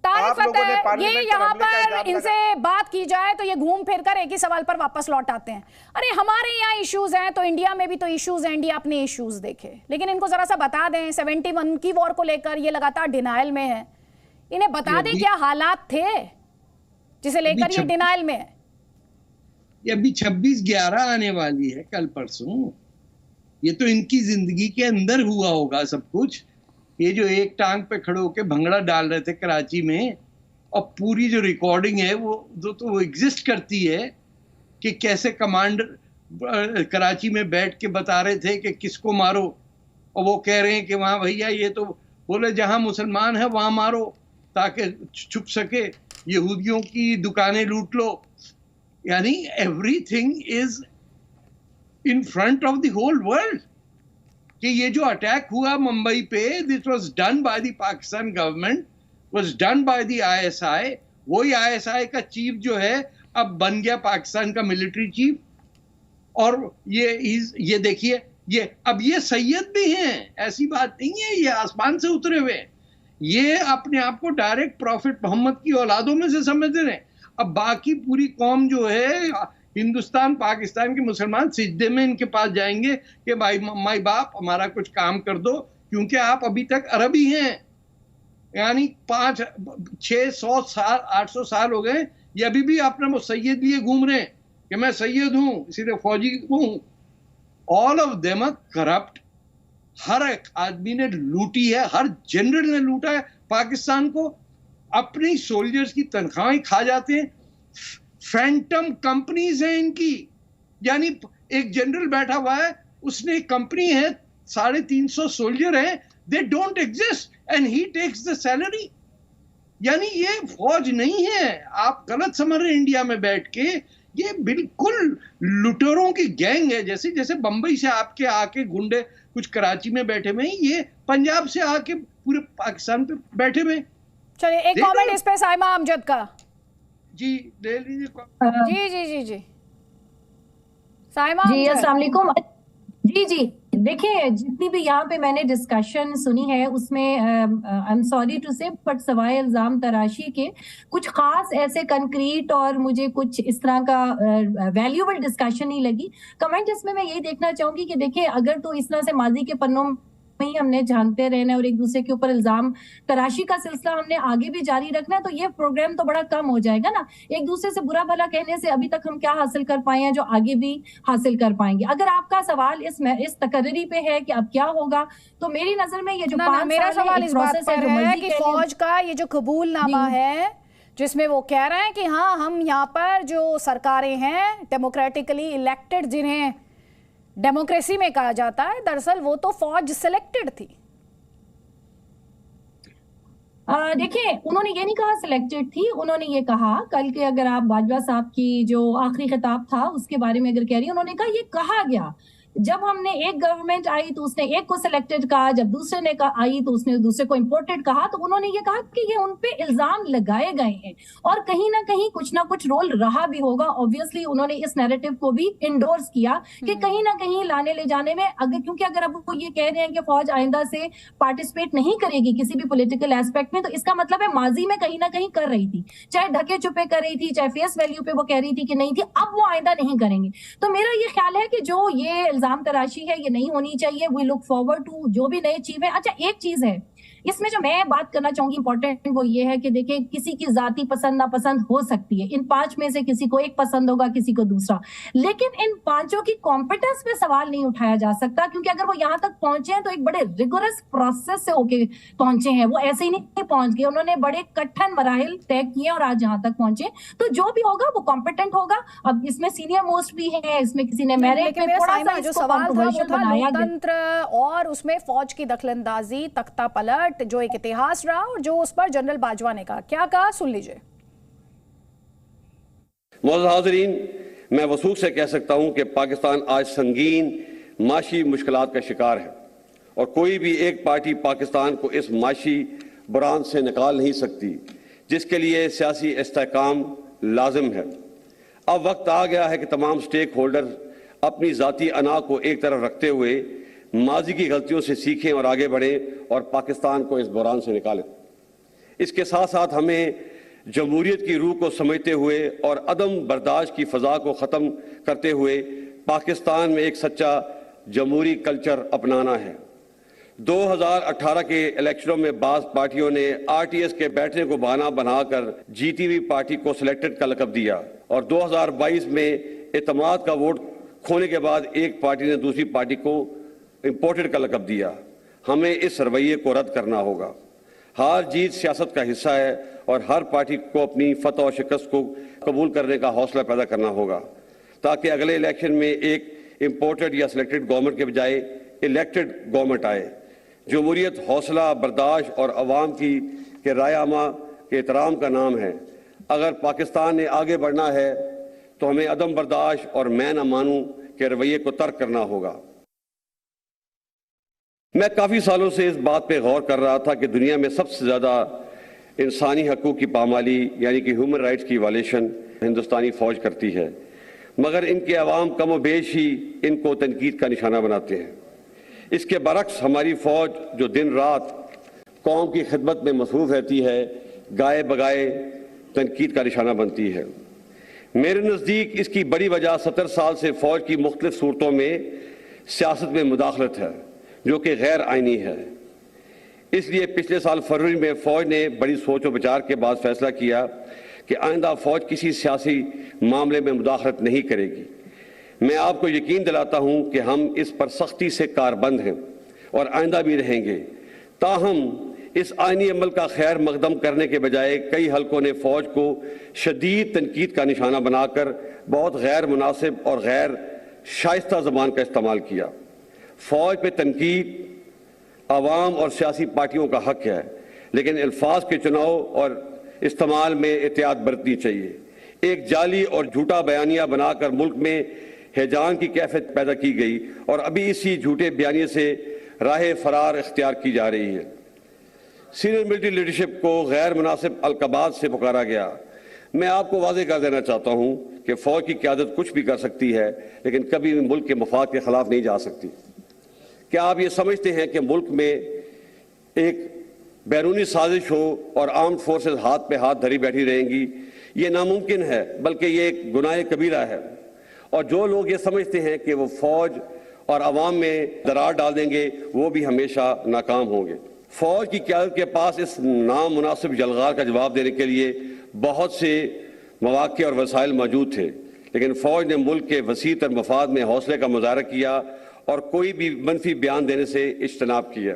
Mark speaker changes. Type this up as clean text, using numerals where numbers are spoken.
Speaker 1: तारिक फतेह, ये यहाँ पर इनसे बात की जाए तो ये घूम फिर कर एक ही सवाल पर वापस लौट आते हैं। अरे हमारे यहाँ इश्यूज हैं तो इंडिया में भी तो इश्यूज हैं, इंडिया अपने इश्यूज देखे। लेकिन इनको जरा सा बता दें, 71 की वॉर को लेकर ये लगातार डिनायल में है, इन्हें बता दें क्या हालात थे जिसे लेकर ये डिनायल में है।
Speaker 2: ये अभी 26/11 आने वाली है, कल परसों। ये तो इनकी जिंदगी के अंदर हुआ होगा सब कुछ। ये जो एक टांग पे खड़े होके भंगड़ा डाल रहे थे कराची में, और पूरी जो रिकॉर्डिंग है वो एग्जिस्ट करती है कि कैसे कमांडर कराची में बैठ के बता रहे थे कि किसको मारो, और वो कह रहे हैं कि वहां भैया ये तो बोले जहां मुसलमान है वहां मारो ताकि छुप सके, यहूदियों की दुकानें लूट लो। यानी everything is in front of the whole world कि ये जो अटैक हुआ मुंबई पे, this was done by the Pakistan government, was done by the ISI. वही आईएसआई का चीफ जो है अब बन गया पाकिस्तान का मिलिट्री चीफ। और ये देखिए, ये सैयद भी हैं, ऐसी बात नहीं है, ये आसमान से उतरे हुए हैं। ये अपने आप को डायरेक्ट प्रॉफिट मोहम्मद की औलादों में से समझ रहे हैं। अब बाकी पूरी कौम जो है, हिंदुस्तान पाकिस्तान के मुसलमान सिजदे में इनके पास जाएंगे कि भाई माई बाप हमारा कुछ काम कर दो, क्योंकि आप अभी तक अरबी हैं। यानी 500-600 साल 800 साल हो गए, ये अभी भी अपना वो सैयद लिए घूम रहे हैं कि मैं सैयद हूं, इसीलिए फौजी हूं। All of them are corrupt. हर एक आदमी ने लूटी है, हर जनरल ने लूटा है पाकिस्तान को। अपनी सोल्जर्स की तनख्वाहें खा जाते हैं। फैंटम कंपनीज हैं इनकी। यानी एक जनरल बैठा हुआ है, उसने एक कंपनी है, 350 सोल्जर हैं, they don't exist and he takes the salary. यानी ये फौज नहीं है, आप गलत समझ रहे हैं इंडिया में बैठ के। ये बिल्कुल लुटेरों की गैंग है। जैसे जैसे बंबई से आपके आके गुंडे कुछ कराची में बैठे हुए हैं, ये पंजाब से आके पूरे पाकिस्तान पे बैठे हुए।
Speaker 1: चलिए एक कमेंट इस पे साइमा अमजद का।
Speaker 2: जी ले लीजिए।
Speaker 1: जी जी जी जी साइमा
Speaker 3: जी, अस्सलाम वालेकुम। जी देखिए, जितनी भी यहाँ पे मैंने डिस्कशन सुनी है उसमें आई एम सॉरी टू से बट सवाए इल्जाम तराशी के कुछ खास ऐसे कंक्रीट और मुझे कुछ इस तरह का वैल्यूएबल डिस्कशन नहीं लगी। कमेंट इसमें मैं यही देखना चाहूंगी कि देखिए, अगर तो इस तरह से माजी के पन्नों ही हमने झांकते रहना और एक दूसरे के ऊपर इल्जाम तराशी का सिलसिला हमने आगे भी जारी रखना है, तो ये प्रोग्राम तो बड़ा कम हो जाएगा ना। एक दूसरे से बुरा भला कहने से अभी तक हम क्या हासिल कर पाए हैं जो आगे भी हासिल कर पाएंगे। अगर आपका सवाल इस तकर्री पे है कि अब क्या होगा, तो मेरी नजर में ये जो
Speaker 1: मेरा सवाल इस बात पर है कि फौज का ये जो कबूलनामा है जिसमें वो कह रहे हैं कि हाँ हम यहाँ पर जो सरकारें हैं डेमोक्रेटिकली इलेक्टेड, जिन्हें डेमोक्रेसी में कहा जाता है, दरअसल वो तो फौज सिलेक्टेड थी।
Speaker 3: देखिए, उन्होंने ये नहीं कहा सिलेक्टेड थी, उन्होंने ये कहा कल के, अगर आप बाजवा साहब की जो आखिरी खिताब था उसके बारे में अगर कह रही है, उन्होंने कहा ये कहा गया जब हमने एक गवर्नमेंट आई तो उसने एक को सिलेक्टेड कहा, जब दूसरे ने आई तो उसने दूसरे को इंपोर्टेड कहा। तो उन्होंने ये कहा कि ये उन पे इल्जाम लगाए गए हैं और कहीं ना कहीं कुछ ना कुछ रोल रहा भी होगा। ऑब्वियसली उन्होंने इस नैरेटिव को भी इंडोर्स किया कि कहीं ना कहीं लाने ले जाने में, अगर क्योंकि अगर अब वो ये कह रहे हैं कि फौज आइंदा से पार्टिसिपेट नहीं करेगी किसी भी पॉलिटिकल एस्पेक्ट में, तो इसका मतलब है माजी में कहीं ना कहीं कर रही थी, चाहे ढके छुपे कर रही थी, चाहे फेस वैल्यू पे वो कह रही थी कि नहीं थी, अब वो आइंदा नहीं करेंगे। तो मेरा ये ख्याल है कि जो ये इल्जाम तराशी है ये नहीं होनी चाहिए। वी लुक फॉरवर्ड टू जो भी नए चीज है। अच्छा, एक चीज है इसमें जो मैं बात करना चाहूंगी इंपॉर्टेंट, वो ये है कि देखिए, किसी की जाती पसंद नापसंद हो सकती है, इन 5 में से किसी को एक पसंद होगा, किसी को दूसरा, लेकिन इन 5 की कॉम्पिटेंस पे सवाल नहीं उठाया जा सकता, क्योंकि अगर वो यहां तक पहुंचे हैं तो एक बड़े रिगोरस प्रोसेस से होके पहुंचे हैं। वो ऐसे ही नहीं पहुंच गए, उन्होंने बड़े कठिन मराहिल तय किए और आज यहां तक पहुंचे। तो जो भी होगा वो कॉम्पिटेंट होगा। अब इसमें सीनियर मोस्ट भी है, इसमें किसी ने मेरिट में थोड़ा सा
Speaker 1: जो सवाल था वो था लोकतंत्र और उसमें फौज की दखलंदाजी, तख्ता पलट, जो एक इतिहास रहा और जो उस पर जनरल बाजवा ने कहा। क्या कहा, सुन लीजिए।
Speaker 4: मौजूद हाज़रीन, मैं वसूख से कह सकता हूं कि पाकिस्तान आज संगीन माशी मुश्किलात का शिकार है और कोई भी एक पार्टी पाकिस्तान को इस माशी बुरान से निकाल नहीं सकती, जिसके लिए सियासी इस्तेहकाम लाजिम है। अब वक्त आ गया है कि तमाम स्टेक होल्डर अपनी ज़ाती अना को एक तरफ रखते हुए माजी की गलतियों से सीखें और आगे बढ़ें और पाकिस्तान को इस बुरान से निकालें। इसके साथ साथ हमें जमहूरियत की रूह को समझते हुए और अदम बर्दाश्त की फ़ज़ा को ख़त्म करते हुए पाकिस्तान में एक सच्चा जमहूरी कल्चर अपनाना है। 2018 के इलेक्शनों में बाज़ पार्टियों ने आरटीएस के बैठने को बहाना बनाकर जीती हुई पार्टी को सिलेक्टेड का लक़ब दिया और 2022 में एतमाद का वोट खोने के बाद एक पार्टी ने दूसरी पार्टी को इम्पोर्टेड का लक़ब दिया। हमें इस रवैये को रद्द करना होगा। हार जीत सियासत का हिस्सा है और हर पार्टी को अपनी फतह और शिकस्त को कबूल करने का हौसला पैदा करना होगा ताकि अगले इलेक्शन में एक इम्पोर्टेड या सिलेक्टेड गवर्नमेंट के बजाय इलेक्टेड गवर्नमेंट आए। जमहूरियत हौसला बर्दाश्त और अवाम की के राय आमा के एहतराम का नाम है। अगर पाकिस्तान ने आगे बढ़ना है तो हमें अदम बर्दाश्त और मैं न मानूं के रवैये को तर्क करना होगा। मैं काफ़ी सालों से इस बात पे गौर कर रहा था कि दुनिया में सबसे ज़्यादा इंसानी हकूक़ की पामाली यानी कि ह्यूमन राइट्स की वायलेशन हिंदुस्तानी फ़ौज करती है, मगर इनके अवाम कम व बेश ही इनको तनकीद का निशाना बनाते हैं। इसके बरक्स हमारी फ़ौज जो दिन रात कौम की खिदमत में मसरूफ़ रहती है, गाए बगाए तनकीद का निशाना बनती है। मेरे नज़दीक इसकी बड़ी वजह 70 साल से फ़ौज की मुख्तलिफ सूरतों में सियासत में मुदाखलत है जो कि गैर आइनी है। इसलिए पिछले साल फरवरी में फ़ौज ने बड़ी सोच और विचार के बाद फैसला किया कि आइंदा फ़ौज किसी सियासी मामले में मुदाखलत नहीं करेगी। मैं आपको यकीन दिलाता हूं कि हम इस पर सख्ती से कारबंद हैं और आइंदा भी रहेंगे। ताहम इस आइनी अमल का खैर मकदम करने के बजाय कई हलकों ने फ़ौज को शदीद तनकीद का निशाना बनाकर बहुत गैर मुनासिब और गैर शाइस्ता ज़बान का इस्तेमाल किया। फ़ौज पे तनकीद आवाम और सियासी पार्टियों का हक है, लेकिन अल्फाज के चुनाव और इस्तेमाल में एहतियात बरतनी चाहिए। एक जाली और झूठा बयानिया बनाकर मुल्क में हैजान की कैफियत पैदा की गई और अभी इसी झूठे बयानिए से राह फरार इख्तियार की जा रही है। सीनियर मिलिट्री लीडरशिप को गैर मुनासिब अलकबात से पुकारा गया। मैं आपको वाज़ेह कर देना चाहता हूँ कि फ़ौज की क़यादत कुछ भी कर सकती है, लेकिन कभी भी मुल्क के मफाद के ख़िलाफ़ नहीं जा सकती। क्या आप ये समझते हैं कि मुल्क में एक बैरूनी साजिश हो और आर्म्ड फोर्सेस हाथ पे हाथ धरी बैठी रहेंगी? ये नामुमकिन है, बल्कि ये एक गुनाह कबीरा है। और जो लोग ये समझते हैं कि वो फ़ौज और अवाम में दरार डाल देंगे, वो भी हमेशा नाकाम होंगे। फ़ौज की क़यादत के पास इस नामुनासिब जलगार का जवाब देने के लिए बहुत से मौक़े और वसाइल मौजूद थे, लेकिन फ़ौज ने मुल्क के वसी तर मफाद में हौसले का मुज़ाहरा किया और कोई भी मनफी बयान देने से इज्तनाब किया।